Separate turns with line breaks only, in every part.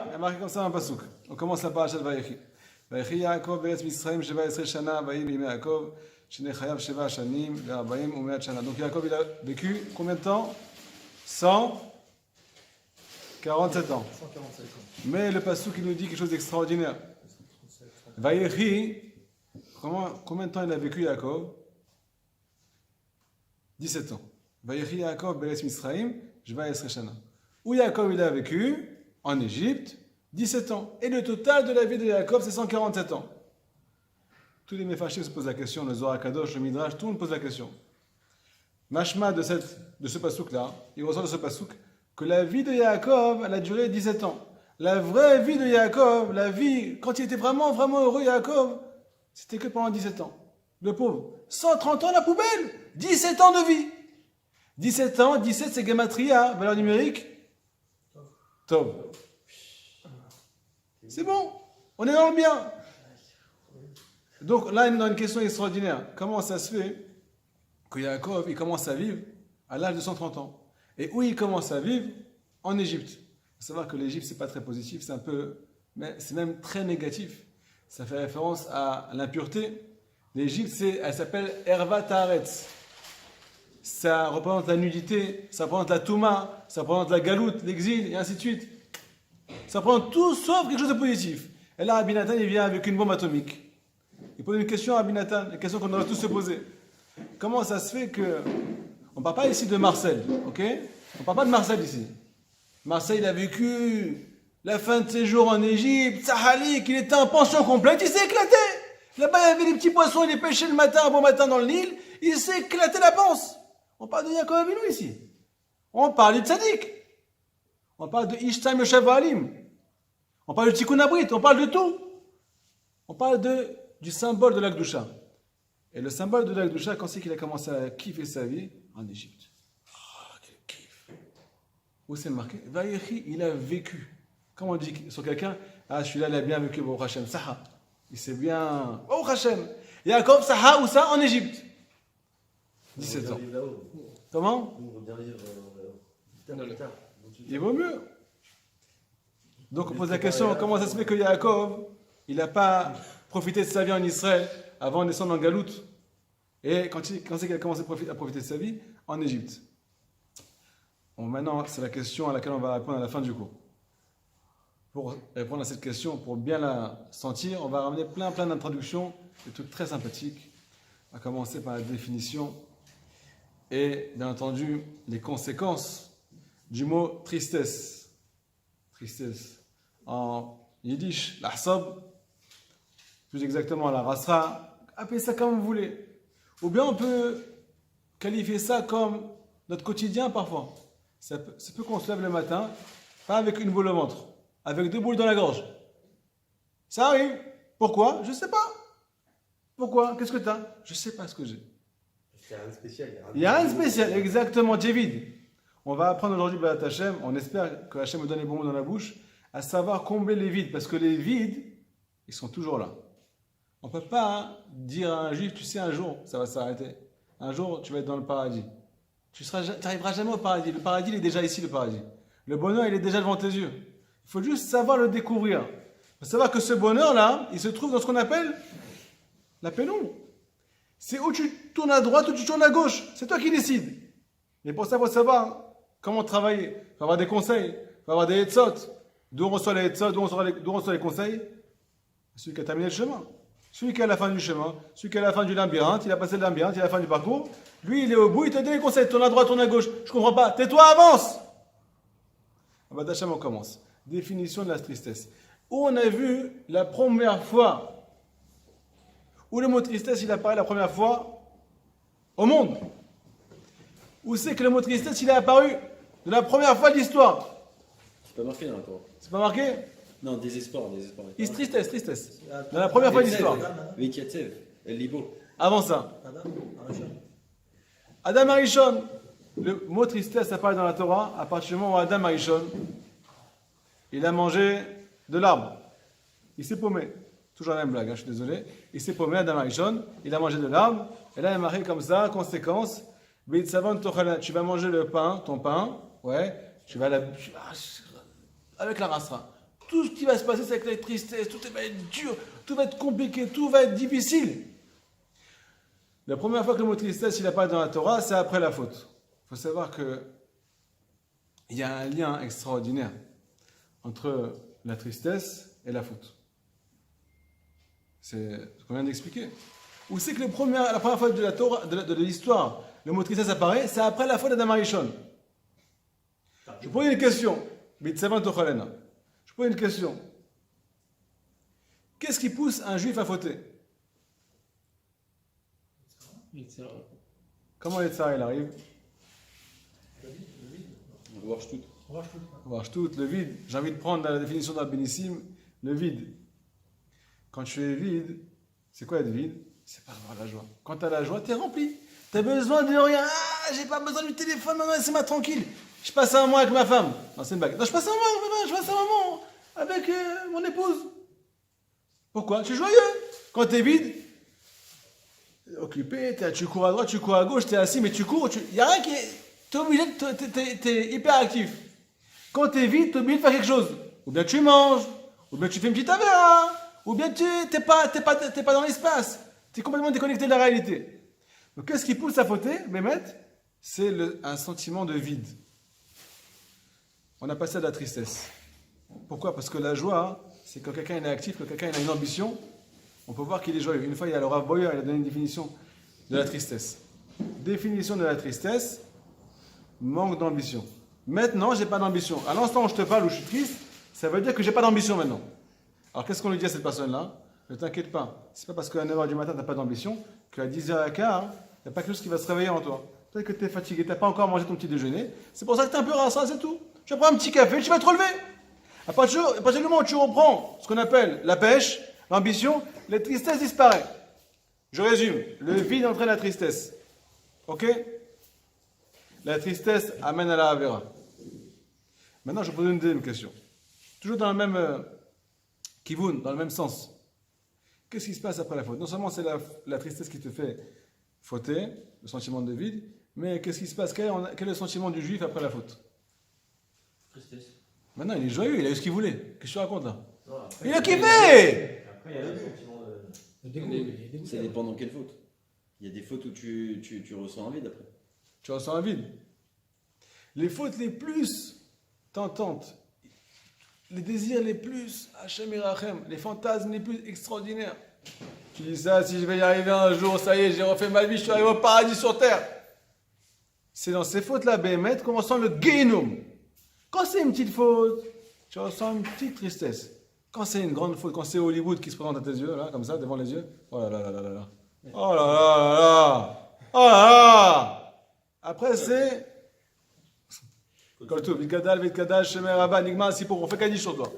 il y a marqué comme ça dans un pasouk. On commence la parasha de Vayechi. Vayechi Yaakov beretz Mitzrayim sheva esrei shana vayim b'yimei Yaakov shnei chayav sheva shanim ve'arbaim u'me'at shana. Donc Yaakov il a vécu combien de temps? 147 ans.
147 ans.
Mais le pasouk il nous dit quelque chose d'extraordinaire. Vayechi, combien de temps il a vécu Yaakov? 17 ans. Vayechi Yaakov beretz Mitzrayim sheva esrei shana. Où Yaakov il a vécu? En Égypte, 17 ans. Et le total de la vie de Yaakov, c'est 147 ans. Tous les méfachés se posent la question, le Zohar Kadosh, le Midrash, tout le monde pose la question. Mashma de ce pasouk-là, il ressort de ce pasouk que la vie de Yaakov, elle a duré 17 ans. La vraie vie de Yaakov, la vie, quand il était vraiment, vraiment heureux, Yaakov, c'était que pendant 17 ans. Le pauvre. 130 ans, la poubelle. 17 ans de vie. 17 ans, 17 c'est Gematria, valeur numérique. Tov. C'est bon, on est dans le bien. Donc là, on a une question extraordinaire. Comment ça se fait que Yaakov, il commence à vivre à l'âge de 130 ans? Et où il commence à vivre? En Égypte. Il faut savoir que l'Égypte, c'est pas très positif, c'est un peu, mais c'est même très négatif. Ça fait référence à l'impureté. L'Égypte, elle s'appelle Erva Taaretz. Ça représente la nudité, ça représente la touma, ça représente la galoute, l'exil, et ainsi de suite. Ça représente tout sauf quelque chose de positif. Et là, Rabbi Nathan, il vient avec une bombe atomique. Il pose une question à Rabbi Nathan, une question qu'on devrait tous se poser. Comment ça se fait que... On ne parle pas ici de Marcel, ok? On ne parle pas de Marcel ici. Marcel, il a vécu la fin de ses jours en Égypte, Sahalik, il était en pension complète, il s'est éclaté. Là-bas, il y avait des petits poissons, il les pêchait le matin, un bon matin dans le Nil, il s'est éclaté la panse. On parle de Yaakov Avinu ici. On parle du tzaddik. On parle de Ishtaim Yoshev-Alim. On parle de Tikkun Abrit. On parle de tout. On parle du symbole de l'Akdoucha. Et le symbole de l'Akdoucha, quand c'est qu'il a commencé à kiffer sa vie? En Égypte. Oh, quel kiff. Où c'est marqué? Vayechi, il a vécu. Comment on dit sur quelqu'un? Ah, celui-là, il a bien vécu, Baruch Hashem. Saha. Il sait bien. Baruch Hashem. Yaakov, Saha, où ça? En Égypte. 17 ans. Comment? Il vaut mieux. Donc on pose la question, comment ça se fait que Yaakov, il n'a pas profité de sa vie en Israël avant de descendre en Galoute? Et quand c'est qu'il a commencé à profiter de sa vie? En Égypte. Bon, maintenant, c'est la question à laquelle on va répondre à la fin du cours. Pour répondre à cette question, pour bien la sentir, on va ramener plein d'introductions, des trucs très sympathiques. On va commencer par la définition et, bien entendu, les conséquences du mot tristesse. Tristesse. En yiddish, l'ahsab, plus exactement la rasra, appelez ça comme vous voulez. Ou bien on peut qualifier ça comme notre quotidien parfois. Ça peut qu'on se lève le matin, pas avec une boule au ventre, avec 2 boules dans la gorge. Ça arrive. Pourquoi? Je ne sais pas. Pourquoi? Qu'est-ce que tu as? Je ne sais pas ce que j'ai.
Il y a rien de spécial.
Il y a rien de spécial, exactement, tu es vide. On va apprendre aujourd'hui, B'at Hashem, on espère que Hashem me donne les bons mots dans la bouche, à savoir combler les vides, parce que les vides, ils sont toujours là. On ne peut pas dire à un juif, tu sais, un jour, ça va s'arrêter. Un jour, tu vas être dans le paradis. Tu n'arriveras jamais au paradis. Le paradis, il est déjà ici, le paradis. Le bonheur, il est déjà devant tes yeux. Il faut juste savoir le découvrir. Il faut savoir que ce bonheur-là, il se trouve dans ce qu'on appelle la pénombre. C'est où tu tournes à droite ou tu tournes à gauche. C'est toi qui décides. Mais pour ça, il faut savoir comment travailler. Il faut avoir des conseils. Il faut avoir des hetzot. D'où on reçoit les hetzot, d'où on reçoit les conseils? Celui qui a terminé le chemin. Celui qui est à la fin du chemin. Celui qui est à la fin du labyrinthe. Il a passé le labyrinthe, il est à la fin du parcours. Lui, il est au bout, il te donne les conseils. Tourne à droite, tourne à gauche. Je ne comprends pas. Tais-toi, avance. B'at Hashem, on commence. Définition de la tristesse. Où on a vu la première fois, où le mot tristesse, il apparaît la première fois au monde. Où c'est que le mot tristesse, il est apparu de la première fois de l'histoire?
C'est pas marqué dans la Torah.
C'est pas marqué?
Non, désespoir.
Tristesse. Dans la première fois de l'histoire.
Vekatsev, El Libo.
Avant ça. Adam Arishon. Le mot tristesse apparaît dans la Torah à partir du moment où Adam Arishon, il a mangé de l'arbre. Il s'est paumé. Toujours la même blague, je suis désolé. Il s'est paumé, Adam Arishon, il a mangé de l'arbre, et là il a marqué comme ça, conséquence, tu vas manger le pain, ton pain, ouais, tu vas avec la rasra. tout ce qui va se passer, c'est avec la tristesse, tout va être dur, tout va être compliqué, tout va être difficile. La première fois que le mot tristesse il apparaît dans la Torah, c'est après la faute. Il faut savoir que il y a un lien extraordinaire entre la tristesse et la faute. C'est ce qu'on vient d'expliquer. Où c'est que la première fois de la Torah, de l'histoire, le mot tristesse apparaît, c'est après la faute d'Adam Arishon. Je pose une question. Je pose une question. Qu'est-ce qui pousse un juif à fauter? Comment l'Yetzirah il arrive?
On va voir tout.
Tout, le vide. J'ai envie de prendre la définition d'un bénissim, le vide. Quand tu es vide, c'est quoi être vide? C'est pas avoir la joie. Quand tu as la joie, tu es rempli. Tu as besoin de rien. Ah, j'ai pas besoin du téléphone, maman, laissez-moi tranquille. Je passe un mois avec ma femme. Non, c'est une blague. Non, je passe un mois avec mon épouse. Pourquoi? Tu es joyeux. Quand tu es vide, occupé, tu cours à droite, tu cours à gauche, tu es assis, mais tu cours. Il n'y a rien qui est. Tu es obligé, tu es hyper actif. Quand tu es vide, tu es obligé de faire quelque chose. Ou bien tu manges, ou bien tu fais une petite avéra, ou bien tu n'es pas dans l'espace. Tu es complètement déconnecté de la réalité. Donc qu'est-ce qui pousse à fauter, Mehmet? C'est un sentiment de vide. On a passé à la tristesse. Pourquoi? Parce que la joie, c'est quand quelqu'un est actif, quand quelqu'un a une ambition, on peut voir qu'il est joyeux. Une fois, il y a le Rav Boyer, il a donné une définition de la tristesse. Définition de la tristesse, manque d'ambition. Maintenant, j'ai pas d'ambition. À l'instant où je te parle, où je suis triste, ça veut dire que j'ai pas d'ambition maintenant. Alors qu'est-ce qu'on lui dit à cette personne-là? Ne t'inquiète pas. C'est pas parce qu'à 9h du matin, tu n'as pas d'ambition qu'à 10h15, il n'y a pas quelque chose qui va se réveiller en toi. Peut-être que tu es fatigué, tu n'as pas encore mangé ton petit déjeuner. C'est pour ça que tu es un peu rinçant, c'est tout. Tu vas prendre un petit café, tu vas te relever. À partir du moment où tu reprends ce qu'on appelle la pêche, l'ambition, la tristesse disparaît. Je résume. Le vide entraîne la tristesse. Ok? La tristesse amène à la Avera. Maintenant, je pose une deuxième question. Toujours dans le même kivun, dans le même sens. Qu'est-ce qui se passe après la faute? Non seulement c'est la tristesse qui te fait fauter, le sentiment de vide, mais qu'est-ce qui se passe? Quel est le sentiment du juif après la faute?
Tristesse.
Maintenant, il est joyeux, il a eu ce qu'il voulait. Qu'est-ce que tu racontes là?
Non, après,
Il a kiffé!
Après, il y a le sentiment de.
Ça dépend dans quelle faute. Il y a des fautes où tu ressens un vide après.
Tu ressens un vide. Les fautes les plus tentantes, les désirs les plus Hachem Irachem, les fantasmes les plus extraordinaires. Tu dis ça, si je vais y arriver un jour, ça y est, j'ai refait ma vie, je suis arrivé au paradis sur terre. C'est dans ces fautes-là, Béhémet, qu'on ressent le Gehinnom. Quand c'est une petite faute, tu ressens une petite tristesse. Quand c'est une grande faute, quand c'est Hollywood qui se présente à tes yeux, là, comme ça, devant les yeux, oh là là là là là là. Oh là là là là. Oh là là. Après, c'est. Koltou, Vidgadal, Vidgadal, Shemer, Abba, Nigma, si pour on fait Kaddish sur toi.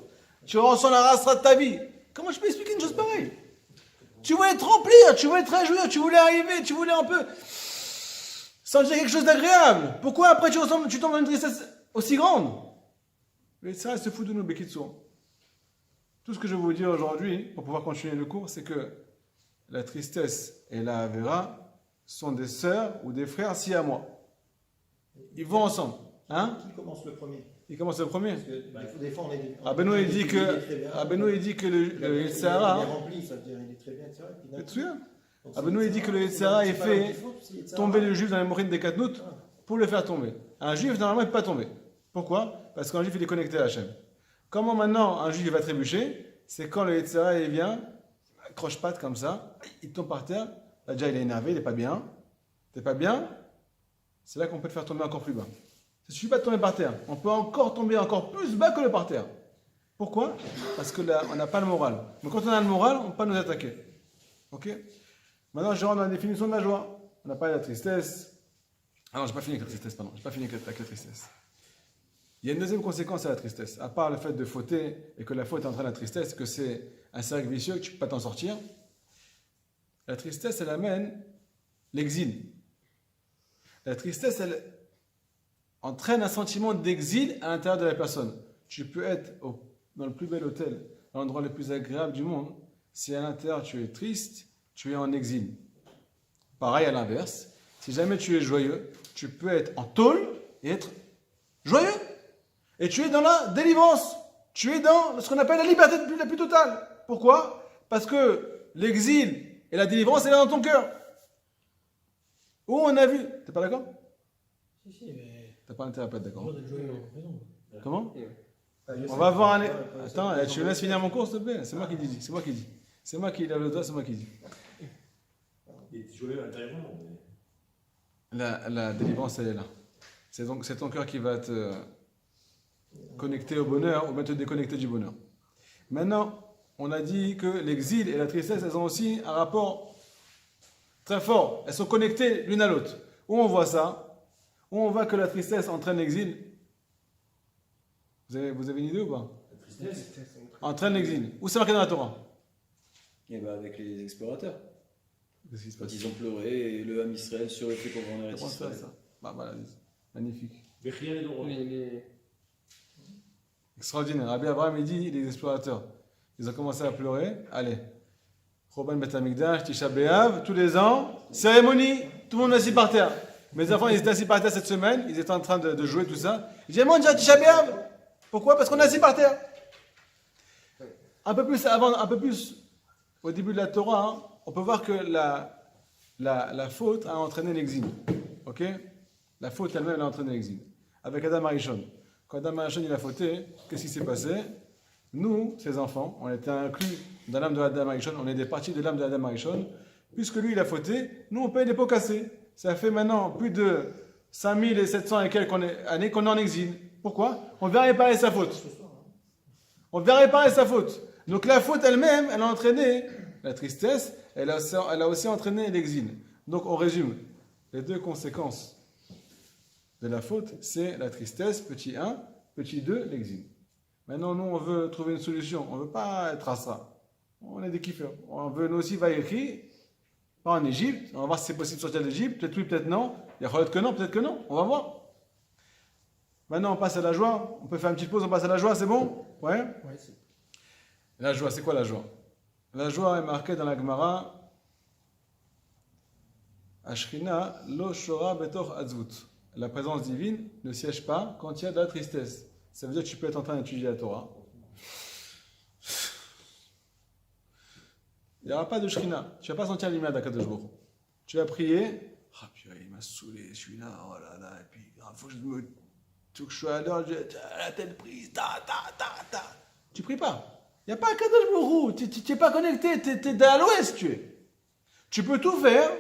Tu ressens la race de ta vie. Comment je peux expliquer une chose pareille? Tu voulais te remplir, tu voulais te réjouir, tu voulais arriver, tu voulais un peu sentir quelque chose d'agréable. Pourquoi après tu tombes dans une tristesse aussi grande? Mais ça se fout de nous, Bekitsour. Tout ce que je vais vous dire aujourd'hui, pour pouvoir continuer le cours, c'est que la tristesse et la Avera sont des sœurs ou des frères si à moi. Ils vont ensemble. Hein?
Qui commence le premier?
Il commence le premier.
Parce que des fois, on est.
Abeno il dit que le Yetzirah.
Il est rempli, ça veut dire il est très bien, etc.
Tu te souviens? Abeno il dit que le Yetzirah est fait tomber le juif dans les mourines des Katnout pour le faire tomber. Un juif, normalement, il ne peut pas tomber. Pourquoi? Parce qu'un juif, il est connecté à Hachem. Comment maintenant un juif va trébucher? C'est quand le Yetzirah il vient, croche-patte comme ça, il tombe par terre. Là, déjà, il est énervé, il n'est pas bien. T'es pas bien? C'est là qu'on peut le faire tomber encore plus bas. Ça ne suffit pas de tomber par terre. On peut encore tomber encore plus bas que le par terre. Pourquoi? Parce que là, on n'a pas le moral. Mais quand on a le moral, on peut pas nous attaquer. Ok? Maintenant, je rentre dans la définition de la joie. On n'a pas la tristesse. Ah non, j'ai pas fini avec la tristesse, pardon. J'ai pas fini avec la tristesse. Il y a une deuxième conséquence à la tristesse. À part le fait de fauter et que la faute entraîne la tristesse, que c'est un cercle vicieux, que tu ne peux pas t'en sortir. La tristesse, elle amène l'exil. La tristesse, elle entraîne un sentiment d'exil à l'intérieur de la personne. Tu peux être dans le plus bel hôtel, dans l'endroit le plus agréable du monde. Si à l'intérieur tu es triste, tu es en exil. Pareil à l'inverse. Si jamais tu es joyeux, tu peux être en tôle et être joyeux. Et tu es dans la délivrance. Tu es dans ce qu'on appelle la liberté la plus totale. Pourquoi? Parce que l'exil et la délivrance, elle est dans ton cœur. Où on a vu. T'es pas d'accord?
Si, mais.
T'as pas intérêt à pas être d'accord.
Toujours de jouer en prison.
Comment? On va voir un. Attends, tu me laisses finir mon cours, s'il te plaît? C'est moi qui dis. C'est moi qui dis. C'est moi qui lève le doigt, c'est moi qui dis.
Et tu jouais intérieurement.
La délivrance, elle est là. C'est ton cœur qui va te connecter au bonheur ou bien te déconnecter du bonheur. Maintenant, on a dit que l'exil et la tristesse, elles ont aussi un rapport très fort. Elles sont connectées l'une à l'autre. Où on voit ça? Où on voit que la tristesse entraîne l'exil? Vous avez une idée ou pas?
La tristesse.
Entraîne l'exil. Où c'est marqué dans la Torah?
Et bah avec les explorateurs.
Qu'est-ce qui se
Quand
passe?
ils ont pleuré et le Ham Israël sur le fait qu'on va en Eretz
Comment ça,
Israël.
ça? Bah voilà, magnifique.
Bechia et Doro.
Extraordinaire. Rabbi Abraham, il dit, les explorateurs, ils ont commencé à pleurer. Allez, Choban Bet Hamikdash, Tisha B'Av, tous les ans, cérémonie, tout le monde est assis par terre. Mes enfants, ils étaient assis par terre cette semaine, ils étaient en train de jouer tout ça. Ils disaient, on dirait Tisha B'Av. Pourquoi? Parce qu'on est assis par terre. Un peu plus au début de la Torah, hein, on peut voir que la faute a entraîné l'exil. Ok? La faute elle-même, elle a entraîné l'exil. Avec Adam Arishon. Quand Adam Arishon il a fauté, qu'est-ce qui s'est passé? Nous, ses enfants, on était inclus dans l'âme de Adam Arishon, on est des parties de l'âme de Adam Arishon. Puisque lui, il a fauté, nous, on paye des pots cassés. Ça fait maintenant plus de 5700 et quelques années qu'on est en exil. Pourquoi? On vient réparer sa faute. On vient réparer sa faute. Donc la faute elle-même, elle a entraîné la tristesse, elle a aussi entraîné l'exil. Donc on résume. Les deux conséquences de la faute, c'est la tristesse, petit 1, petit 2, l'exil. Maintenant, nous, on veut trouver une solution. On ne veut pas être à ça. On est des kiffeurs. On veut nous aussi vaïri, pas en Égypte. On va voir si c'est possible de sortir d'Égypte. Peut-être oui, peut-être non. Il y a peut-être que non, peut-être que non. On va voir. Maintenant, on passe à la joie. On peut faire une petite pause, on passe à la joie, c'est bon? Ouais?
Ouais, c'est.
La joie, c'est quoi la joie? La joie est marquée dans la Gemara. Ashrina lo shora betoch atzvut. La présence divine ne siège pas quand il y a de la tristesse. Ça veut dire que tu peux être en train d'étudier la Torah. Il n'y aura pas de Shrina. Tu ne vas pas sentir l'image d'Akadosh Baruch Hu. Tu vas prier. Ah, puis il m'a saoulé celui-là. Oh là là. Et puis, il faut que je sois à l'heure. La telle prise. Tu pries pas. Il n'y a pas Akadosh Baruch Hu. Tu n'es pas connecté. Tu es à l'ouest, tu es. Tu peux tout faire.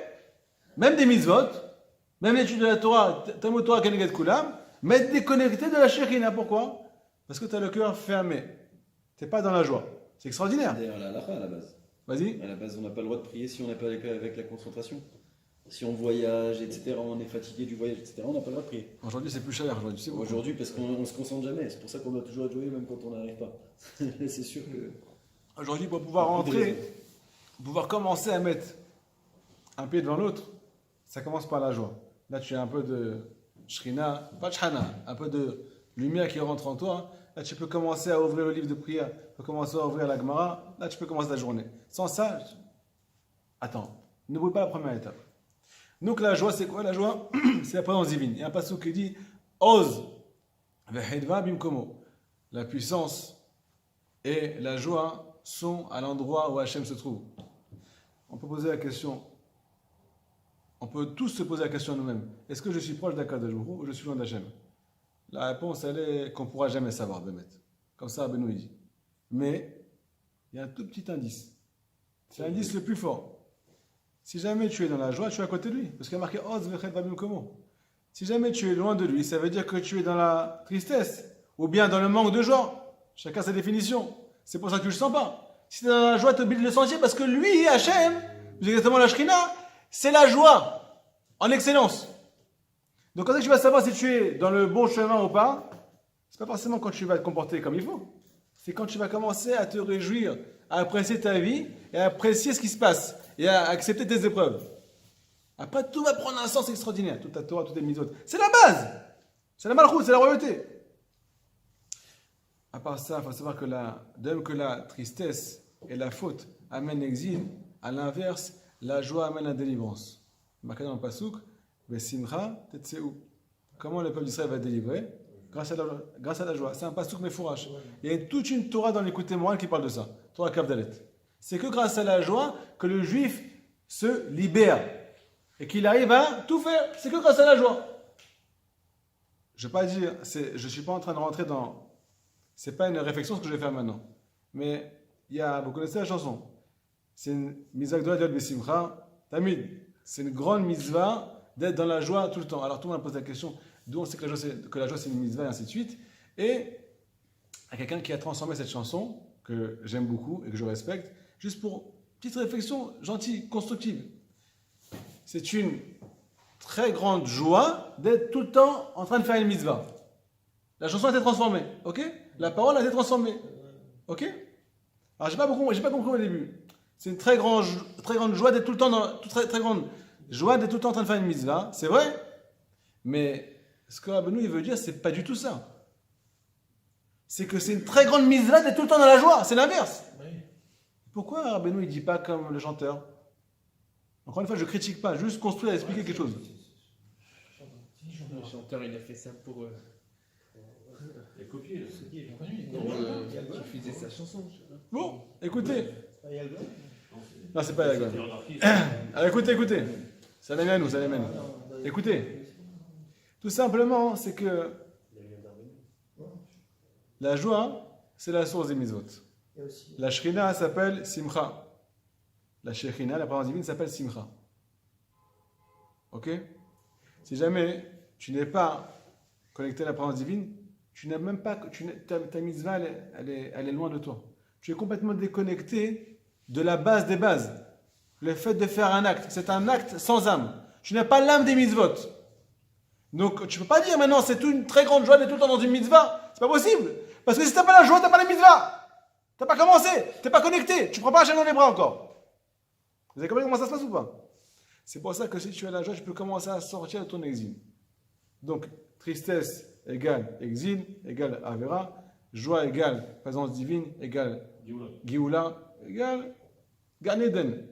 Même des mitzvot. Même l'étude de la Torah. Talmud Torah Keneget Kulam. Mais être déconnecté de la Shekhina. Pourquoi? Parce que tu as le cœur fermé. Tu n'es pas dans la joie. C'est extraordinaire.
D'ailleurs, la halakha à la base.
Vas-y.
À la base, on n'a pas le droit de prier si on n'est pas avec la concentration. Si on voyage, etc., on est fatigué du voyage, etc., on n'a pas le droit de prier.
Aujourd'hui, c'est plus cher.
Aujourd'hui, parce qu'on ne se concentre jamais. C'est pour ça qu'on doit toujours être joyeux, même quand on n'arrive pas. C'est sûr que.
Aujourd'hui, pour pouvoir rentrer, pour pouvoir commencer à mettre un pied devant l'autre, ça commence par la joie. Là, tu as un peu de shrina, pas de shana, un peu de lumière qui rentre en toi. Là, tu peux commencer à ouvrir le livre de prière, tu peux commencer à ouvrir la Gemara. Là, tu peux commencer la journée. Sans ça, attends, ne brûle pas la première étape. Donc, la joie, c'est quoi la joie? C'est la présence divine. Il y a un passage qui dit Oz, vehedva bimkomo. La puissance et la joie sont à l'endroit où Hachem se trouve. On peut poser la question, on peut tous se poser la question à nous-mêmes. Est-ce que je suis proche d'Akadosh Baruch Hu ou je suis loin d'Hachem? La réponse, elle est qu'on ne pourra jamais savoir, Bémet. Comme ça, Benoît dit. Mais, il y a un tout petit indice. C'est l'indice le plus fort. Si jamais tu es dans la joie, tu es à côté de lui. Parce qu'il y a marqué Oz vechet vabim komo. Si jamais tu es loin de lui, ça veut dire que tu es dans la tristesse. Ou bien dans le manque de joie. Chacun sa définition. C'est pour ça que tu ne le sens pas. Si tu es dans la joie, tu es obligé de le sentir parce que lui, Hachem, exactement la Shrina, c'est la joie en excellence. Donc quand tu vas savoir si tu es dans le bon chemin ou pas, c'est pas forcément quand tu vas te comporter comme il faut. C'est quand tu vas commencer à te réjouir, à apprécier ta vie et à apprécier ce qui se passe et à accepter tes épreuves. Après, tout va prendre un sens extraordinaire. Toute ta Torah, toutes tes mitzvot. C'est la base. C'est la malchoute, c'est la royauté. À part ça, il faut savoir que de même que la tristesse et la faute amènent l'exil, à l'inverse, la joie amène la délivrance. Marqué dans le Passouk, Vesimcha Tetseu. Comment le peuple d'Israël va être délivré? grâce à la joie. C'est un pasouk mefourash. Il y a toute une Torah dans l'écoute moral qui parle de ça. Torah Kavdalet. C'est que grâce à la joie que le juif se libère et qu'il arrive à tout faire. C'est que grâce à la joie. Je ne vais pas dire, je ne suis pas en train de rentrer dans. C'est pas une réflexion ce que je vais faire maintenant. Mais vous connaissez la chanson. C'est une mitzvah gdola d'Yod Besimcha. Tamid. C'est une grande mitzvah d'être dans la joie tout le temps. Alors tout le monde pose la question d'où on sait que la joie c'est une mitzvah et ainsi de suite. Et il y a quelqu'un qui a transformé cette chanson que j'aime beaucoup et que je respecte, juste pour petite réflexion gentille, constructive. C'est une très grande joie d'être tout le temps en train de faire une mitzvah. La chanson a été transformée, ok? La parole a été transformée, ok? Alors j'ai pas compris au début. C'est une très grande joie d'être tout le temps très grande joie d'être tout le temps en train de faire une mitzvah, c'est vrai? Mais ce que Rabbeinu il veut dire, c'est pas du tout ça. C'est que c'est une très grande mitzvah d'être tout le temps dans la joie, c'est l'inverse. Pourquoi Rabbeinu il dit pas comme le chanteur? Encore une fois, je critique pas, juste construire et expliquer quelque chose.
Le chanteur, il a fait ça pour.
Il a copié.
Qui faisait sa chanson.
Bon, écoutez. Non, c'est pas
C'est
Yagon.
un artiste.
Alors écoutez. Ça l'amène où, ça l'amène. Écoutez. Tout simplement, c'est que la joie, c'est la source des mitzvot. La shrina s'appelle simcha. La shrina, la présence divine, s'appelle simcha. Ok? Si jamais tu n'es pas connecté à la présence divine, tu n'as même pas, ta mitzvah, elle est loin de toi. Tu es complètement déconnecté de la base des bases. Le fait de faire un acte, c'est un acte sans âme. Tu n'as pas l'âme des mitzvot. Donc tu ne peux pas dire maintenant c'est une très grande joie d'être tout le temps dans une mitzvah. C'est pas possible. Parce que si tu n'as pas la joie, tu n'as pas la mitzvah. Tu n'as pas commencé, tu n'es pas connecté. Tu ne prends pas la chaîne dans les bras encore. Vous avez compris comment ça se passe ou pas? C'est pour ça que si tu as la joie, tu peux commencer à sortir de ton exil. Donc, tristesse égale exil, égale avera. Joie égale présence divine, égale Géoula, égale Gan Eden.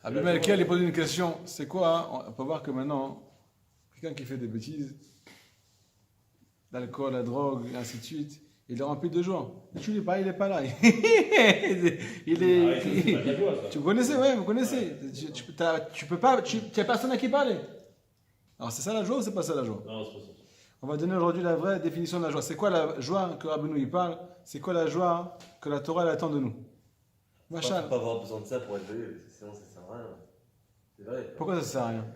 Abim Melkel, il pose une question. C'est quoi? On peut voir que maintenant, quelqu'un qui fait des bêtises, l'alcool, la drogue, et ainsi de suite, il est rempli de joie. Tu lui parles, il n'est pas là. Tu connaissais, ouais, vous connaissez. Tu peux pas, tu n'as personne à qui parler. Alors c'est ça la joie ou c'est pas ça la joie?
Non, c'est pas ça.
On va donner aujourd'hui la vraie définition de la joie. C'est quoi la joie que Rabbeinu y parle? C'est quoi la joie que la Torah elle attend de nous?
Il ne faut pas avoir besoin de ça pour être joyeux, sinon ça ne sert à rien. C'est vrai.
Pourquoi ça sert à rien?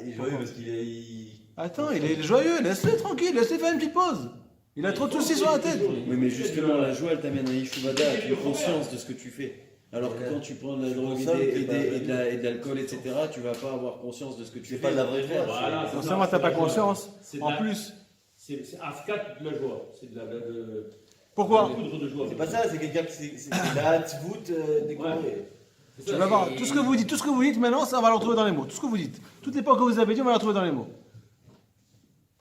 Il est joyeux parce qu'il est.
Attends, il est joyeux, laisse-le tranquille, laisse-le faire une petite pause. Il a trop de soucis sur la tête.
Oui, mais justement, la joie, elle t'amène à Yeshuvada, à une conscience de ce que tu fais. Alors que quand tu prends de la drogue et de l'alcool, etc., tu vas pas avoir conscience de ce que tu fais.
C'est pas de la vraie joie.
Voilà,
Non seulement tu n'as pas conscience, en plus.
C'est Afkat de la joie. C'est de la.
Pourquoi?
Poudre de joie.
C'est pas ça, c'est quelqu'un qui. C'est la voûte décorée.
Tu vas voir, tout ce que vous dites maintenant, ça on va le retrouver dans les mots. Tout ce que vous dites. Toutes les paroles que vous avez dit, on va le retrouver dans les mots.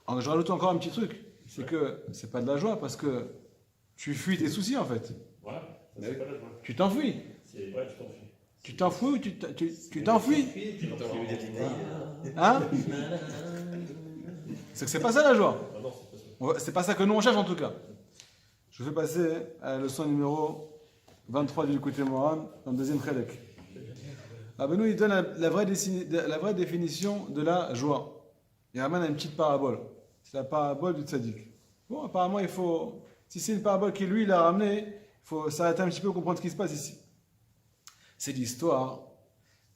Alors, je rajoute encore un petit truc. C'est que c'est pas de la joie parce que tu fuis tes soucis en fait.
Voilà. Ça, c'est pas la joie.
Tu t'enfuis.
Ouais, tu t'enfuis.
Tu t'enfuis ou tu t'enfuis? Hein? C'est que c'est pas ça la joie.
Ah non, c'est pas ça.
C'est pas ça que nous on cherche en tout cas. Je vais passer à la leçon numéro 23 du Likutei Moharan, dans le deuxième Chelek. Rabbeinu il donne la vraie définition de la joie. Il ramène une petite parabole. C'est la parabole du tzaddik. Bon, apparemment, si c'est une parabole qui lui, il a ramenée, il faut s'arrêter un petit peu pour comprendre ce qui se passe ici. C'est l'histoire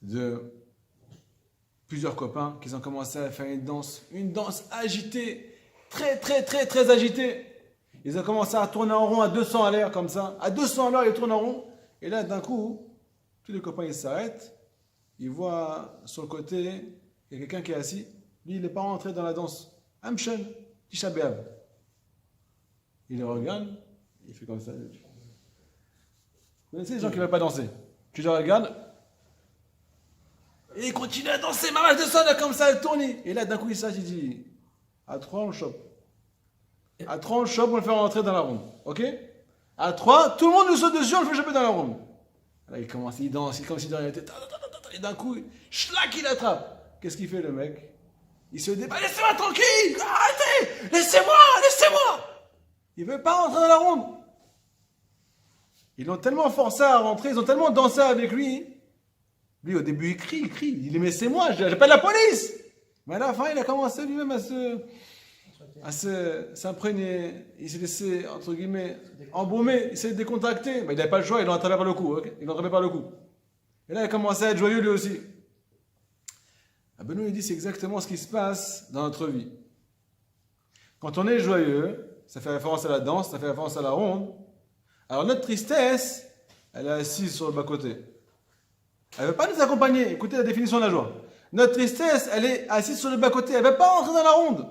de plusieurs copains qui ont commencé à faire une danse agitée, très, très, très, très agitée. Ils ont commencé à tourner en rond à 200 à l'air, comme ça. À 200 à l'heure, ils tournent en rond. Et là, d'un coup, tous les copains, ils s'arrêtent. Ils voient sur le côté, il y a quelqu'un qui est assis. Lui, il n'est pas rentré dans la danse. Amshen, Tisha B'Av. Il le regarde, il fait comme ça. Vous connaissez les gens qui ne veulent pas danser? Tu le regardes, et il continue à danser, ma vache de sang, là, comme ça, elle tourne. Et là, d'un coup, il s'agit, il dit, à 3, on le chope. À 3, on le chope, on le fait rentrer dans la ronde. Ok? À 3, tout le monde nous saute dessus, on le fait choper dans la ronde. Là, il commence, il danse, il comme si de rien n'était. Et d'un coup, schlac, il attrape. Qu'est-ce qu'il fait, le mec? Il se débat, laissez-moi tranquille, arrêtez, laissez-moi. Il veut pas rentrer dans la ronde. Ils l'ont tellement forcé à rentrer, ils ont tellement dansé avec lui. Lui, au début, il crie, il dit, mais c'est moi, j'appelle la police. Mais à la fin, il a commencé lui-même à s'imprégner, il s'est laissé, entre guillemets, embaumer, il s'est décontracté. Mais il n'avait pas le choix, il l'a attrapé par le cou. Okay, il l'a attrapé par le cou. Et là, il a commencé à être joyeux lui aussi. Benoît lui dit, c'est exactement ce qui se passe dans notre vie. Quand on est joyeux, ça fait référence à la danse, ça fait référence à la ronde. Alors notre tristesse, elle est assise sur le bas-côté. Elle ne veut pas nous accompagner. Écoutez la définition de la joie. Notre tristesse, elle est assise sur le bas-côté. Elle ne veut pas rentrer dans la ronde.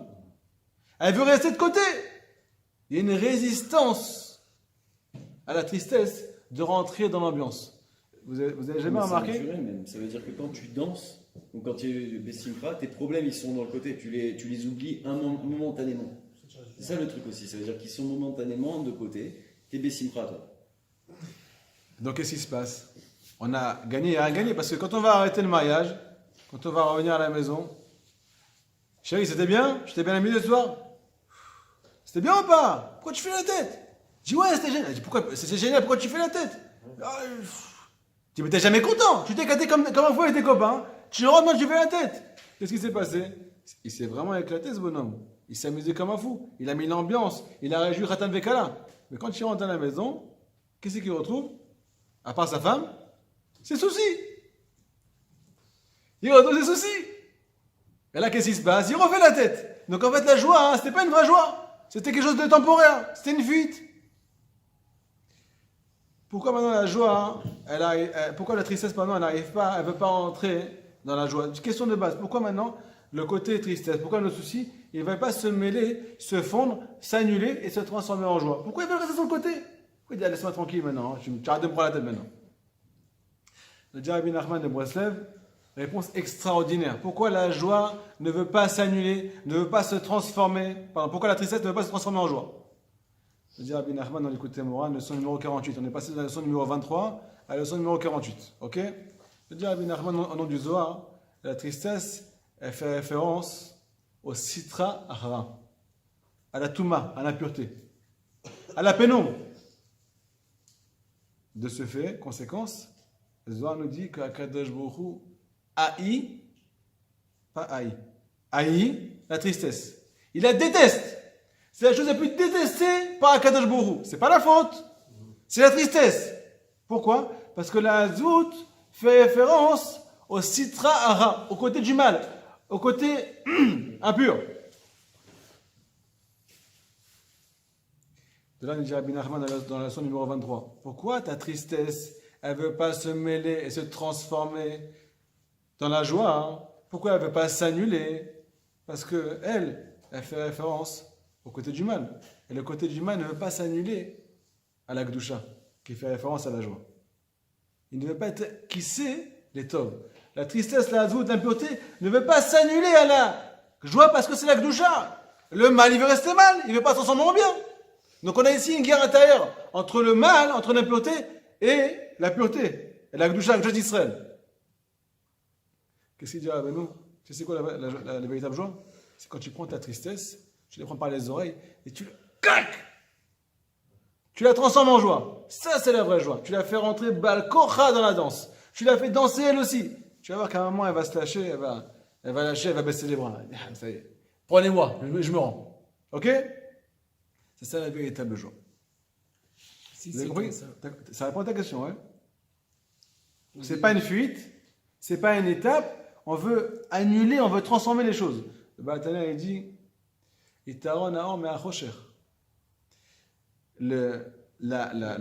Elle veut rester de côté. Il y a une résistance à la tristesse de rentrer dans l'ambiance. Vous avez jamais remarqué?
C'est naturel même. Ça veut dire que quand tu danses, ou quand tu es Bessimcha, tes problèmes ils sont dans le côté. Tu les oublies momentanément. C'est ça le truc aussi. Ça veut dire qu'ils sont momentanément de côté. T'es Bessimcha, toi.
Donc qu'est-ce qui se passe? On a gagné et rien gagné. Parce que quand on va arrêter le mariage, quand on va revenir à la maison, chérie, c'était bien? Je t'ai bien amusé ce soir? C'était bien ou pas? Pourquoi tu fais la tête? Je dis ouais, c'était génial. Je dis, pourquoi? C'est génial, pourquoi tu fais la tête? Je dis mais t'es jamais content. Tu t'es éclaté comme un fou avec tes copains. Tu rentres, moi tu fais la tête. Qu'est-ce qui s'est passé? Il s'est vraiment éclaté ce bonhomme. Il s'est amusé comme un fou. Il a mis l'ambiance. Il a réjoui Khatan Vekala. Mais quand il rentre à la maison, qu'est-ce qu'il retrouve? À part sa femme, ses soucis. Il retrouve ses soucis. Et là, qu'est-ce qui se passe? Il refait la tête. Donc en fait, la joie, c'était pas une vraie joie. C'était quelque chose de temporaire. C'était une fuite. Pourquoi maintenant la joie, pourquoi la tristesse maintenant, elle n'arrive pas, elle ne veut pas entrer dans la joie? Une question de base. Pourquoi maintenant le côté tristesse? Pourquoi le souci, il ne va pas se mêler, se fondre, s'annuler et se transformer en joie? Pourquoi il veut rester sur le côté? Pourquoi il dit laisse-moi tranquille maintenant, tu arrêtes de me prendre la tête maintenant? Le dit Rabbi Nachman de Breslev, réponse extraordinaire. Pourquoi la joie ne veut pas s'annuler, ne veut pas se transformer? Pardon, pourquoi la tristesse ne veut pas se transformer en joie? Le dit Rabbi Nachman dans l'écoute Moran, leçon numéro 48. On est passé de la leçon numéro 23 à la leçon numéro 48. Ok? Le dit Rabbi Nachman au nom du Zohar, la tristesse, elle fait référence au Sitra Ahara, à la Touma, à l'impureté, à la pénombre. De ce fait, conséquence, le Zohar nous dit qu'Akadosh Baruch Hu haït, pas haït la tristesse. Il la déteste. C'est la chose la plus détestée par Akadosh Baruch Hu. C'est pas la faute, c'est la tristesse. Pourquoi? Parce que la Zout fait référence au Sitra Hara, au côté du mal, au côté impur. De là, nous dit Rabbi Nachman dans la leçon numéro 23. Pourquoi ta tristesse, elle ne veut pas se mêler et se transformer dans la joie? Pourquoi elle ne veut pas s'annuler? Parce qu'elle fait référence au côté du mal. Et le côté du mal ne veut pas s'annuler à la Gdusha, qui fait référence à la joie. Il ne veut pas être kissé les tov. La tristesse, la zout, l'impureté ne veut pas s'annuler à la joie parce que c'est la Gdusha. Le mal, il veut rester mal, il ne veut pas se transformer en bien. Donc on a ici une guerre intérieure entre le mal, entre l'impureté et la pureté. Et la Gdusha, d'Israël. Qu'est-ce qu'il dit à nous? Tu sais quoi la véritable joie? C'est quand tu prends ta tristesse, tu la prends par les oreilles et tu la transformes en joie. Ça, c'est la vraie joie. Tu la fais rentrer balkocha dans la danse. Tu la fais danser elle aussi. Tu vas voir qu'à un moment, elle va se lâcher, elle va lâcher, elle va baisser les bras. Ça y est. Prenez-moi, je me rends. Ok? C'est ça la véritable joie. Vous avez compris? Ça répond à ta question, hein? C'est pas une fuite, c'est pas une étape. On veut annuler, on veut transformer les choses. Le Baal Tanya, il dit Itaron Naor Me'achosher. La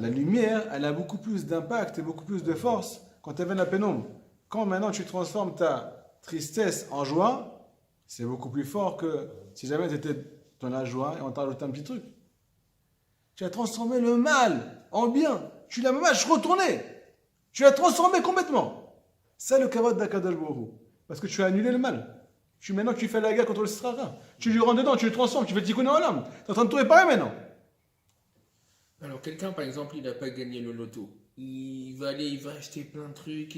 lumière, elle a beaucoup plus d'impact et beaucoup plus de force quand elle vient de la pénombre. Quand maintenant tu transformes ta tristesse en joie, c'est beaucoup plus fort que si jamais tu étais dans la joie et on t'a rajouté un petit truc. Tu as transformé le mal en bien. Tu l'as même retourné. Tu l'as transformé complètement. C'est le kavod d'Akadosh Baruch Hu. Parce que tu as annulé le mal. Maintenant tu fais la guerre contre le Srara. Tu lui rentres dedans, tu le transformes, tu fais tikkun olam. Tu es en train de tout réparer maintenant.
Alors quelqu'un par exemple, il n'a pas gagné le loto. Il va acheter plein de trucs,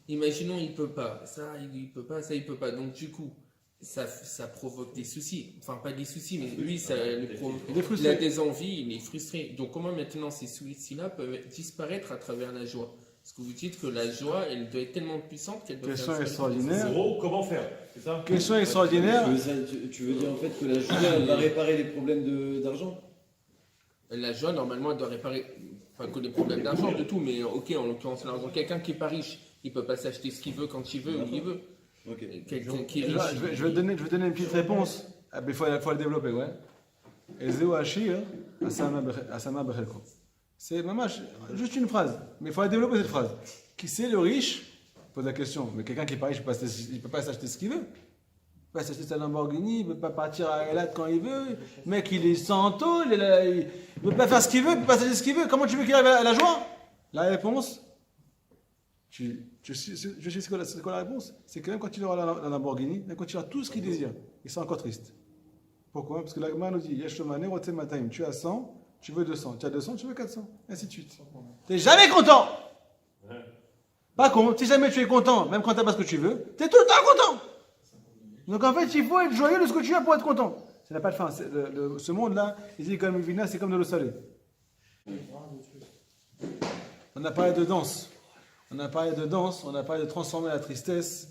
Imaginons, il peut pas. Ça, il peut pas, ça, il peut pas. Donc du coup, ça provoque des soucis. Enfin, pas des soucis, mais lui, ça le provoque.
Il est
Il
frustré.
a des envies, il est frustré. Donc, comment maintenant ces soucis-là peuvent disparaître à travers la joie? Parce que vous dites que la joie, elle doit être tellement puissante qu'elle doit
Question
faire
extraordinaire.
Zéro, comment faire? C'est ça?
Question extraordinaire.
Tu veux dire en fait que la joie elle va réparer les problèmes d'argent?
La joie, normalement, elle doit réparer, pas que les problèmes d'argent, de tout, mais ok, en l'occurrence, l'argent. Quelqu'un qui est pas riche, il peut pas s'acheter ce qu'il veut quand il veut, où il veut.
Ok.
Quelqu'un qui est
Je
riche.
vais te donner une petite réponse. Ah, mais il faut le développer, ouais. Ezeu Ashir, Asama Bechelko. C'est mamash, juste une phrase, mais il faut la développer cette phrase. Qui c'est le riche? Pose la question. Mais quelqu'un qui est pas riche, il ne peut pas s'acheter ce qu'il veut. Il ne peut pas s'acheter sa Lamborghini, il ne peut pas partir à Elat quand il veut. Le mec, il est sans taux, il ne peut pas faire ce qu'il veut, il ne peut pas s'acheter ce qu'il veut. Comment tu veux qu'il arrive à la joie? La réponse, je sais c'est quoi la réponse? C'est que même quand il aura la Lamborghini, même quand il aura tout ce qu'il désire, il sera encore triste. Pourquoi? Parce que la Gemara nous dit, tu as 100, tu veux 200, tu as 200, tu veux 400, et ainsi de suite. Tu n'es jamais content. Pas con, si jamais tu es content, même quand tu n'as pas ce que tu veux, tu es tout le temps content. Donc en fait, il faut être joyeux de ce que tu as pour être content. Ça n'a pas de fin. Ce monde-là, il dit comme Vina, c'est comme de l'eau salée. On a parlé de danse. On a parlé de transformer la tristesse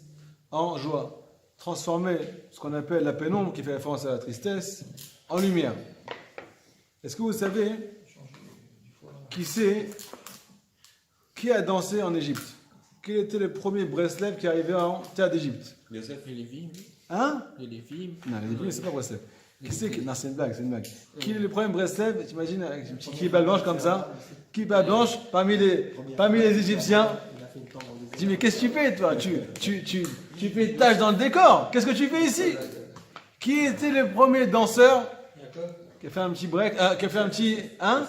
en joie. Transformer ce qu'on appelle la pénombre, qui fait référence à la tristesse, en lumière. Est-ce que vous savez qui a dansé en Égypte? Quel était le premier Breslev qui arrivait en terre d'Égypte?
Yosef.
Et les vies,
Hein?
et les vies.
Non, les Lévites, c'est pas Breslev. Non, c'est une blague, c'est une blague. Qui est le premier Breslev? T'imagines, avec une petite kibba blanche comme ça? Kibba blanche, parmi les Égyptiens. Je dis, mais qu'est-ce que tu fais, toi? Tu fais tâche dans le décor. Qu'est-ce que tu fais ici? Qui était le premier danseur qui a fait un petit break, qui a fait un petit... Hein?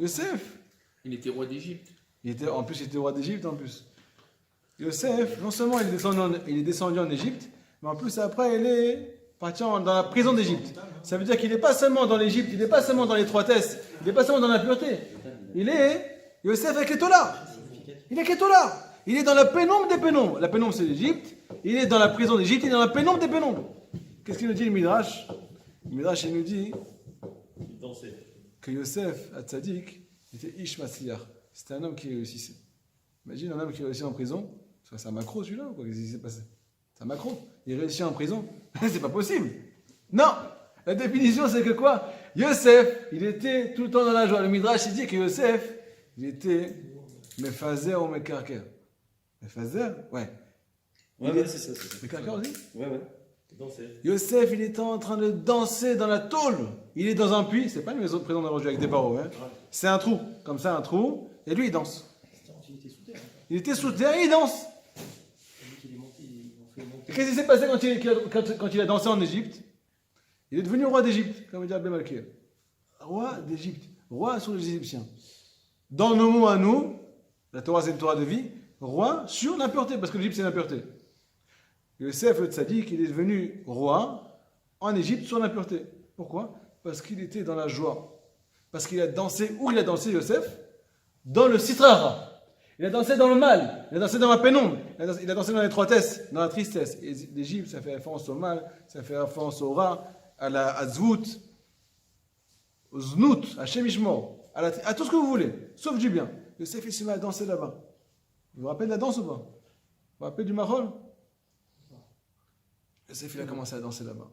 Yosef.
Il était roi d'Égypte.
En plus, il était roi d'Égypte, en plus. Yosef, non seulement il est descendu en Égypte, mais en plus, après, il est parti dans la prison d'Égypte. Ça veut dire qu'il n'est pas seulement dans l'Égypte, il n'est pas seulement dans l'étroitesse, il n'est pas seulement dans la pureté. Yosef est Ketola. Il est Ketola. Il est dans la pénombre des pénombres. La pénombre, c'est l'Égypte. Il est dans la prison d'Égypte, il est dans la pénombre des pénombres. Qu'est-ce qu'il nous dit, le Midrash? Le Midrash, il nous dit que Yosef, à Tzadik, était Ish Matzliach. C'était un homme qui réussissait. Imagine un homme qui réussit en prison. C'est un macro celui-là ou quoi? Qu'est-ce qui s'est passé? C'est un macro. Il réussit en prison. C'est pas possible. Non. La définition, c'est que quoi? Yosef, il était tout le temps dans la joie. Le Midrash, il dit que Yosef, il était Mefazer ou Mekarker. Mefazer? Ouais.
Ouais, c'est ça.
Mekarker aussi?
Ouais.
Yosef, il était en train de danser dans la tôle. Il est dans un puits. C'est pas une maison de prison d'aujourd'hui avec des barreaux. Hein. C'est un trou. Comme ça, un trou. Et lui, il danse. Il était sous terre et il danse. Et qu'est-ce qui s'est passé quand il a dansé en Égypte? Il est devenu roi d'Égypte, comme dit Abel Malkiel. Roi d'Égypte. Roi sur les Égyptiens. Dans nos mots à nous, la Torah c'est une Torah de vie, roi sur l'impureté, parce que l'Égypte c'est l'impureté. Yosef le tzaddik, il est devenu roi en Égypte sur l'impureté. Pourquoi? Parce qu'il était dans la joie. Parce qu'il a dansé, où il a dansé Yosef? Dans le sitrara. Il a dansé dans le mal, il a dansé dans la pénombre, il a dansé dans l'étroitesse, dans la tristesse. Et l'Égypte, ça fait référence au mal, ça fait référence au rat, à la Zvout, au Znout, à Shemishmor, à tout ce que vous voulez, sauf du bien. Yosef, il s'est mis à danser là-bas. Vous vous rappelez de la danse ou pas? Vous vous rappelez du Mahol? Yosef, il a commencé à danser là-bas.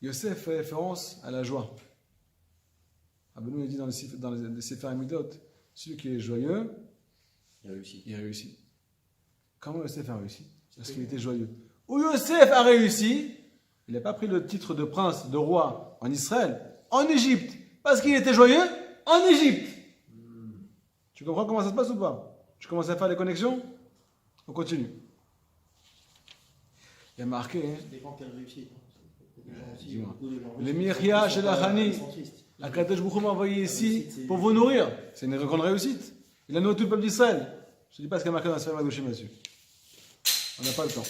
Yosef fait référence à la joie. Rabbeinu dit dans les Sefer Hamidot, celui qui est joyeux, il réussit. Comment Yosef a réussi? Parce qu'il était joyeux. Où Yosef a réussi, il n'a pas pris le titre de prince, de roi en Israël, en Égypte, parce qu'il était joyeux en Égypte. Tu comprends comment ça se passe ou pas? Tu commences à faire les connexions? On continue. Il y a marqué, dis-moi, les Myria chez la Hani, Akadosh Baruch Hu m'a envoyé ici pour vous nourrir. C'est une grande réussite. Il a nourri tout le peuple d'Israël. Je ne dis pas ce qu'il y a marqué dans la Sphère Madoshim là-dessus. On n'a pas le temps.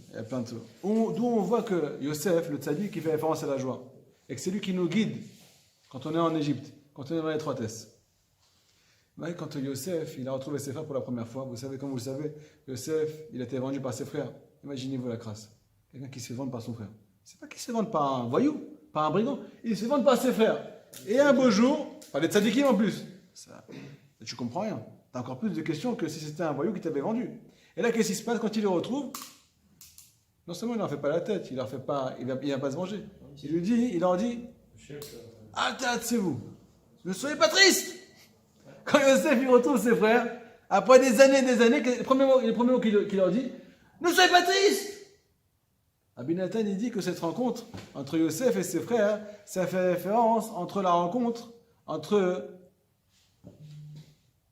Il y a plein de choses. D'où on voit que Yosef, le tzaddik, qui fait référence à la joie. Et que c'est lui qui nous guide quand on est en Égypte, quand on est dans l'étroitesse. Mais quand Yosef, il a retrouvé ses frères pour la première fois, vous savez, comme vous le savez, Yosef, il a été vendu par ses frères. Imaginez-vous la crasse. Quelqu'un qui se fait vendre par son frère. C'est pas qu'il se fait vendre par un voyou, par un brigand. Il se fait vendre par ses frères. Et un beau jour, par les tzadikim en plus. Ça, tu comprends rien. Tu as encore plus de questions que si c'était un voyou qui t'avait vendu. Et là, qu'est-ce qui se passe quand il les retrouve? Non seulement il n'en fait pas la tête, il va pas se venger. Il leur dit, hâtez-vous, ne soyez pas tristes. Quand Yosef il retrouve ses frères, après des années, les premiers mots qu'il leur dit, ne soyez pas tristes. Rabbi Nathan il dit que cette rencontre entre Yosef et ses frères, ça fait référence entre la rencontre entre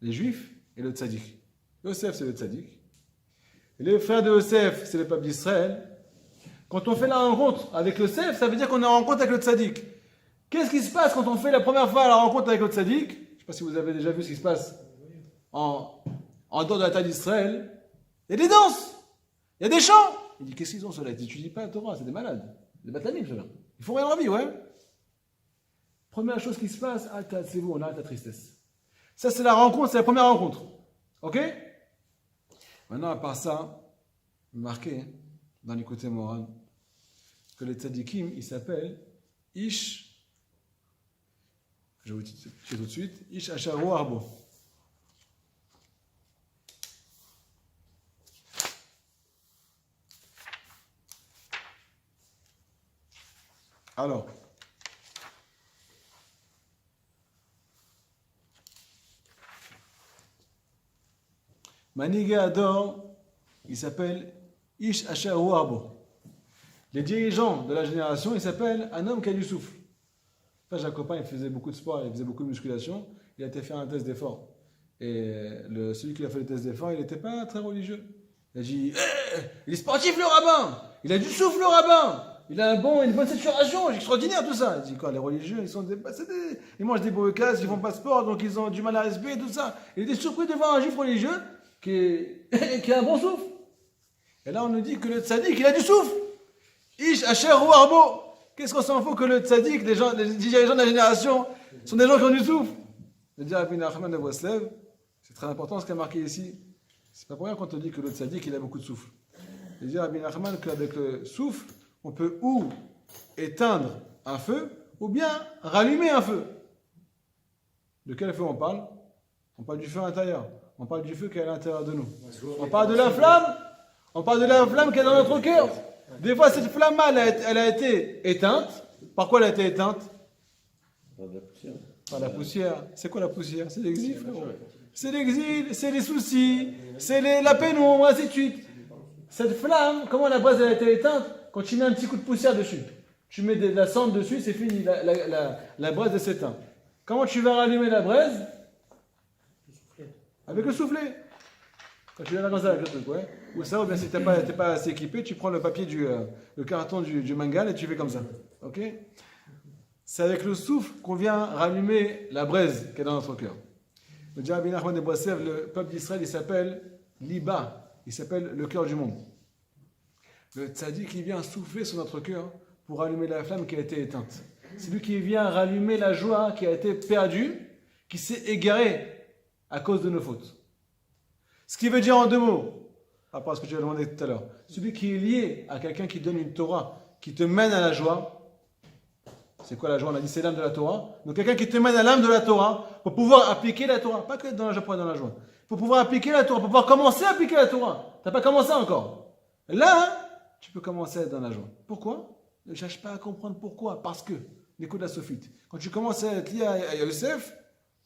les Juifs et le tzaddik. Yosef c'est le tzaddik. Et les frères de Yosef, c'est le peuple d'Israël. Quand on fait la rencontre avec Yosef, ça veut dire qu'on est en rencontre avec le tzaddik. Qu'est-ce qui se passe quand on fait la première fois la rencontre avec le tzaddik? Je ne sais pas si vous avez déjà vu ce qui se passe en dehors de la taille d'Israël. Il y a des danses, il y a des chants. Il dit, qu'est-ce qu'ils ont ceux-là? Ils n'étudient pas la Torah, c'est des malades. Des batanim ceux-là. Ils font rien en vie, ouais. Première chose qui se passe, c'est vous, on arrête la tristesse. Ça, c'est la rencontre, c'est la première rencontre. Ok? Maintenant, à part ça, marqué hein, dans les côtés moraux, que les tzadikim, ils s'appellent Ish, je vais vous dire tout de suite, Ish Asharu Arbo. Alors, Manigé Ador, il s'appelle Ish Asharu Arbo. Les dirigeants de la génération, il s'appelle un homme qui a du souffle. Enfin, j'ai un copain, il faisait beaucoup de sport, il faisait beaucoup de musculation, il a été faire un test d'effort. Et celui qui a fait le test d'effort, il n'était pas très religieux. Il a dit il est sportif le rabbin, il a du souffle le rabbin, il a une bonne saturation, c'est extraordinaire tout ça. Il dit quoi, les religieux, ils mangent des boucases, ils font pas de sport, donc ils ont du mal à respirer, tout ça. Il était surpris de voir un juif religieux qui a un bon souffle. Et là, on nous dit que le tzaddik, il a du souffle. Ish Asher ou Arbo. Qu'est-ce qu'on s'en fout que le tzaddik, les dirigeants de la génération, sont des gens qui ont du souffle. Le dire Rabbi Nachman de Breslev, c'est très important ce qui a marqué ici. C'est pas pour rien qu'on te dit que le tzaddik, il a beaucoup de souffle. Le dire Rabbi Nachman qu'avec le souffle, on peut ou éteindre un feu, ou bien rallumer un feu. De quel feu on parle? On parle du feu intérieur. On parle du feu qui est à l'intérieur de nous. On parle de la flamme. On parle de la flamme qui est dans notre cœur. Des fois, cette flamme-là, elle a été éteinte. Par quoi elle a été éteinte?
Par la poussière.
Par la poussière. C'est quoi la poussière? C'est l'exil, frérot. C'est l'exil, c'est les soucis, c'est la pénombre, ainsi de suite. Cette flamme, comment la braise elle a été éteinte? Quand tu mets un petit coup de poussière dessus. Tu mets de la cendre dessus, c'est fini. La braise elle s'éteint. Comment tu vas rallumer la braise? Avec le soufflet. Quand tu viens comme ça avec le truc, ouais. Ou ça, ou bien si tu n'es pas assez équipé, tu prends le papier le carton du mangal et tu fais comme ça. Ok? C'est avec le souffle qu'on vient rallumer la braise qui est dans notre cœur. Le dit Rabbi Nachman de Breslev, le peuple d'Israël, il s'appelle Liba. Il s'appelle le cœur du monde. Le tzaddik qui vient souffler sur notre cœur pour rallumer la flamme qui a été éteinte. C'est lui qui vient rallumer la joie qui a été perdue, qui s'est égarée à cause de nos fautes. Ce qui veut dire en deux mots, à part ce que tu as demandé tout à l'heure, celui qui est lié à quelqu'un qui donne une Torah, qui te mène à la joie. C'est quoi la joie? On a dit c'est l'âme de la Torah. Donc quelqu'un qui te mène à l'âme de la Torah pour pouvoir appliquer la Torah. Pas que dans la joie, pas dans la joie. Pour pouvoir appliquer la Torah, pour pouvoir commencer à appliquer la Torah. Tu n'as pas commencé encore. Là, tu peux commencer à être dans la joie. Pourquoi? Ne cherche pas à comprendre pourquoi. Parce que, l'écho de la sophite, quand tu commences à être lié à Yosef,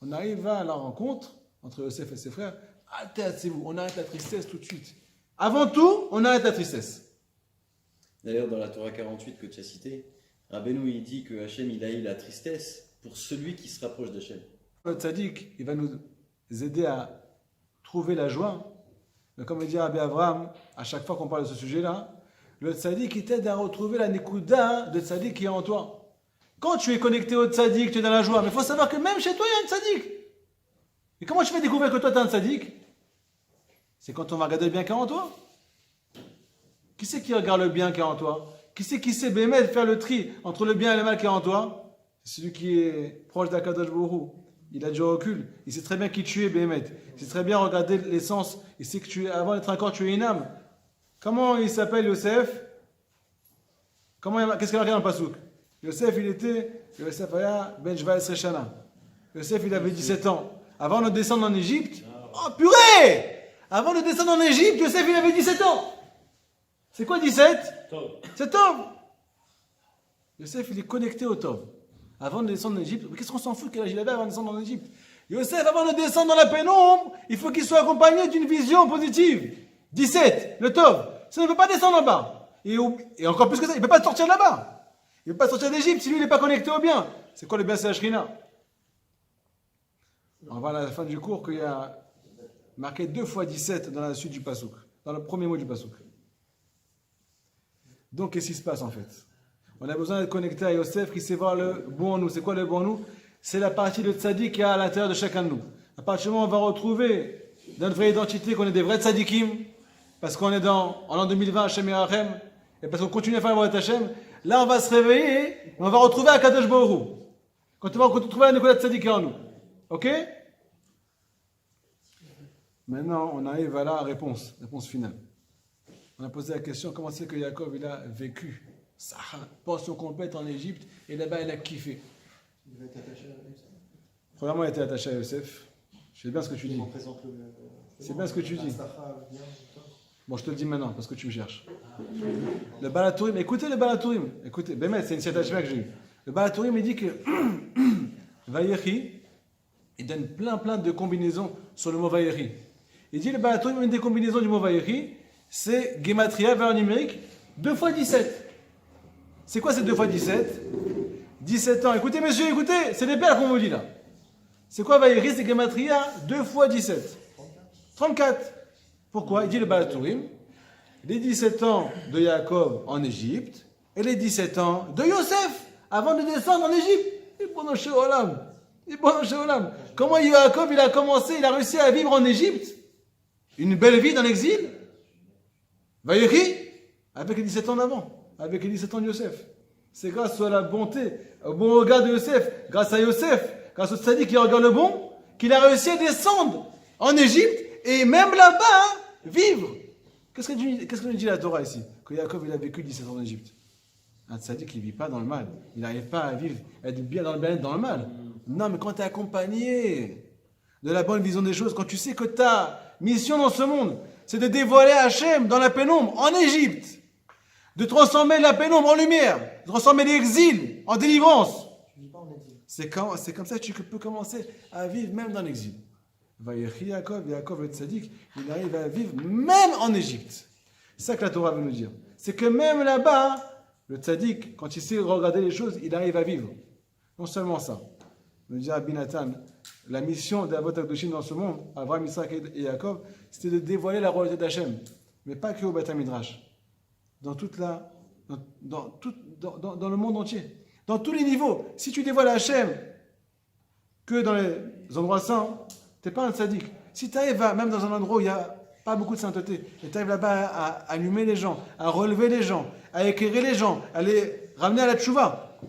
on arrive à la rencontre entre Yosef et ses frères. Hâtez-vous, on arrête la tristesse tout de suite. Avant tout, on arrête la tristesse.
D'ailleurs, dans la Torah 48 que tu as cité, Rabbeinu il dit que Hachem il a eu la tristesse pour celui qui se rapproche d'Hachem.
Le tzaddik, il va nous aider à trouver la joie. Mais comme dit Rabbi Abraham, à chaque fois qu'on parle de ce sujet-là, le tzaddik il t'aide à retrouver la nekuda de tzaddik qui est en toi. Quand tu es connecté au tzaddik, tu es dans la joie. Mais il faut savoir que même chez toi, il y a un tzaddik. Et comment tu fais découvrir que toi, tu es un tzaddik? C'est quand on va regarder le bien qu'il y a en toi. Qui c'est qui regarde le bien qu'il y a en toi? Qui c'est qui sait bémet faire le tri entre le bien et le mal qu'il y a en toi? C'est celui qui est proche d'Akadosh Baruch Hu. Il a du recul. Il sait très bien qui tu es, bémet. Il sait très bien regarder l'essence. Il sait que avant d'être un corps, tu es une âme. Comment il s'appelle Yosef? Qu'est-ce qu'il a marqué dans le Pasouk? Yosef, Yosef Aya Ben Shvaesre Shana. Yosef, il avait 17 ans. Avant de descendre en Égypte, oh purée! Avant de descendre en Égypte, Yosef, il avait 17 ans. C'est quoi 17? C'est Tov. Yosef, il est connecté au Tov. Avant de descendre en Égypte, mais qu'est-ce qu'on s'en fout quel âge il avait avant de descendre en Égypte? Yosef, avant de descendre dans la pénombre, il faut qu'il soit accompagné d'une vision positive. 17, le Tov. Ça ne peut pas descendre là-bas. Et encore plus que ça, il ne peut pas sortir de là-bas. Il ne peut pas sortir d'Égypte si lui, il n'est pas connecté au bien. C'est quoi le bien? C'est la Shrina. On va à la fin du cours qu'il y a marqué 2 fois 17 dans la suite du Pasouk, dans le premier mot du Pasouk. Donc, qu'est-ce qui se passe en fait? On a besoin d'être connecté à Yosef qui sait voir le bon en nous. C'est quoi le bon en nous? C'est la partie de tzaddik qu'il y a à l'intérieur de chacun de nous. À partir du moment où on va retrouver notre vraie identité, qu'on est des vrais tzaddikim, parce qu'on est en l'an 2020 Hashem Yerachem, et parce qu'on continue à faire la Hashem, là on va se réveiller, et on va retrouver Akadosh Baruch Hu. Quand on va retrouver la Nicolas tzaddik en nous. Ok? Maintenant, on arrive à la réponse finale. On a posé la question, comment c'est que Yaakov il a vécu sa pension complète en Égypte et là-bas il a kiffé.
Il va être attaché à Yosef.
Premièrement, il était attaché à Yosef. Je sais bien ce que tu dis. C'est bien ce que tu dis. Bon, je te le dis maintenant parce que tu me cherches. Le Balatourim, écoutez le Balatourim. Écoutez, Bémet, c'est une citation que j'ai eue. Le Balatourim, il dit que Vayechi, il donne plein de combinaisons sur le mot Vayechi. Il dit le Balatourim, une des combinaisons du mot Vayechi, c'est Gematria, valeur numérique, 2 fois 17. C'est quoi ces 2 fois 17? 17 ans. Écoutez, messieurs, écoutez, c'est des perles qu'on vous dit là. C'est quoi Vayechi? C'est Gematria, 2 fois 17. 34. Pourquoi? Il dit le Balatourim, les 17 ans de Yaakov en Égypte et les 17 ans de Yosef avant de descendre en Égypte. Et bon, comment Yaakov il a commencé, il a réussi à vivre en Égypte une belle vie dans l'exil? Vayechi, avec les 17 ans d'avant, avec les 17 ans de Yosef. C'est grâce à la bonté, au bon regard de Yosef, grâce à Yosef, grâce au tzaddik qui regarde le bon, qu'il a réussi à descendre en Égypte et même là-bas, vivre. Qu'est-ce que nous dit la Torah ici? Que Yaakov il a vécu 17 ans en Égypte. Un tzaddik qui ne vit pas dans le mal. Il n'arrive pas à vivre, à être bien dans le bien-être dans le mal. Non, mais quand tu es accompagné de la bonne vision des choses, quand tu sais que ta mission dans ce monde, c'est de dévoiler Hachem dans la pénombre, en Égypte, de transformer la pénombre en lumière, de transformer l'exil en délivrance. C'est comme ça que tu peux commencer à vivre même dans l'exil. Vayechi Yaakov le tzaddik, il arrive à vivre même en Égypte. C'est ça que la Torah veut nous dire. C'est que même là-bas, le tzaddik, quand il sait regarder les choses, il arrive à vivre. Non seulement ça. Nous dit Rabbi Nathan, la mission d'Avot HaKadoshim dans ce monde, Avraham, Isaac et Yaakov, c'était de dévoiler la royauté d'Hachem. Mais pas que au Beth Midrash. Dans le monde entier. Dans tous les niveaux. Si tu dévoiles Hachem que dans les endroits saints, tu n'es pas un tzaddik. Si tu arrives même dans un endroit où il n'y a pas beaucoup de sainteté, et tu arrives là-bas à allumer les gens, à relever les gens, à éclairer les gens, à les ramener à la tchouva,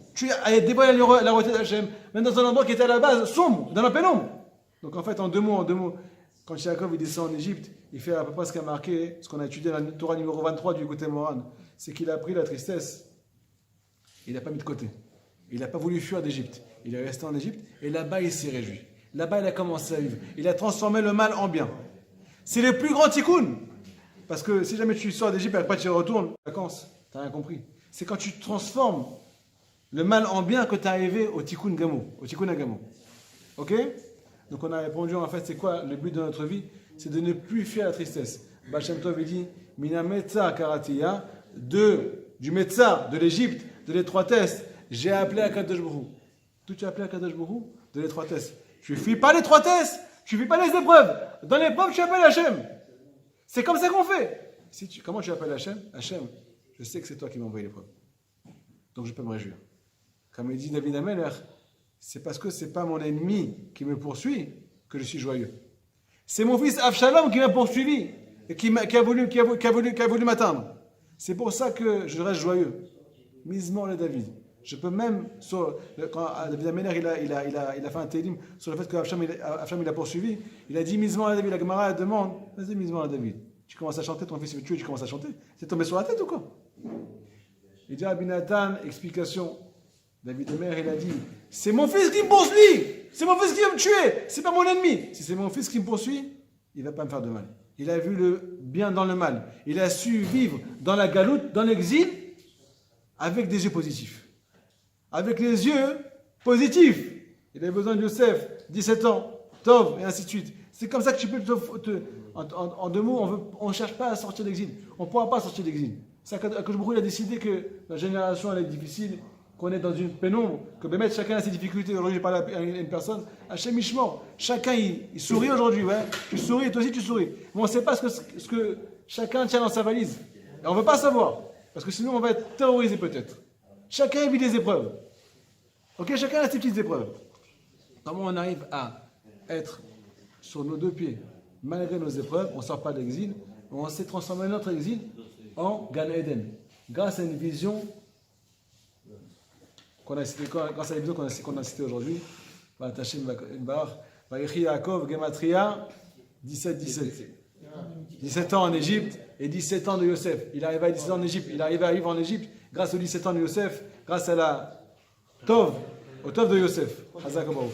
à dévoiler la royauté d'Hachem, même dans un endroit qui était à la base sombre, dans la pénombre. Donc en fait, en deux mots, quand Yaakov il descend en Égypte, il fait à peu près ce qu'a marqué, ce qu'on a étudié dans la Torah numéro 23 du côté Moran, c'est qu'il a pris la tristesse, il n'a pas mis de côté. Il n'a pas voulu fuir d'Égypte. Il est resté en Égypte et là-bas il s'est réjoui. Là-bas il a commencé à vivre. Il a transformé le mal en bien. C'est le plus grand tikkun. Parce que si jamais tu sors d'Égypte et après tu retournes, vacances, tu n'as rien compris. C'est quand tu transformes le mal en bien que tu es arrivé au tikkun gamo, au tikkun agamo. Ok? Donc on a répondu en fait, c'est quoi le but de notre vie? C'est de ne plus fuir la tristesse. Baal Shem Tov il dit, Mina Metza Karatiya, du Metza, de l'Égypte, de l'étroitesse, j'ai appelé à Kadosh Baruch Hu. D'où tu as appelé à Kadosh Baruch Hu? De l'étroitesse. Tu ne fuis pas l'étroitesse, tu ne fuis pas les épreuves. Dans l'épreuve, tu appelles Hachem. C'est comme ça qu'on fait. Comment tu appelles Hachem? Hachem, je sais que c'est toi qui m'as envoyé l'épreuve. Donc je peux me réjouir. Comme il dit David Ameler, c'est parce que ce n'est pas mon ennemi qui me poursuit que je suis joyeux. C'est mon fils Avshalom qui m'a poursuivi et qui a voulu m'atteindre. C'est pour ça que je reste joyeux. Misement le David. Je peux même, quand David Ameler il a fait un télim sur le fait que Avsham il a poursuivi, il a dit misement à David, la Gemara demande, vas-y misement à David. tu commences à chanter, ton fils veut te tuer, tu commences à chanter. C'est tombé sur la tête ou quoi? Il dit à Abinatan, explication. David Omer, il a dit, c'est mon fils qui me poursuit, c'est mon fils qui va me tuer, c'est pas mon ennemi. Si c'est mon fils qui me poursuit, il va pas me faire de mal. Il a vu le bien dans le mal. Il a su vivre dans la galoute, dans l'exil, avec des yeux positifs. Avec les yeux positifs. Il a besoin de Yosef, 17 ans, Tov, et ainsi de suite. C'est comme ça que tu peux en deux mots, on ne cherche pas à sortir d'exil. On ne pourra pas sortir d'exil. Akadosh Baruch Hu, il a décidé que la génération elle est difficile, qu'on est dans une pénombre, que Bémet, chacun a ses difficultés. Aujourd'hui, j'ai parlé à une personne, Hachem Mishmor, chacun il sourit aujourd'hui, ouais. Tu souris, toi aussi tu souris. Mais on ne sait pas ce que chacun tient dans sa valise. Et on ne veut pas savoir, parce que sinon on va être terrorisé peut-être. Chacun vit des épreuves. Ok, chacun a ses petites épreuves. Comment on arrive à être sur nos deux pieds, malgré nos épreuves, on ne sort pas d'exil, on s'est transformé notre exil en Gan Eden, grâce à une vision grâce à la vision qu'on a citée aujourd'hui. Vayechi Yaakov, Gematria, 17 ans en Égypte et 17 ans de Yosef. Il arrive à 17 ans en Égypte, il arrive à vivre en Égypte grâce aux 17 ans de Yosef, grâce à la Tov, au Tov de Yosef. Hazak Baruch.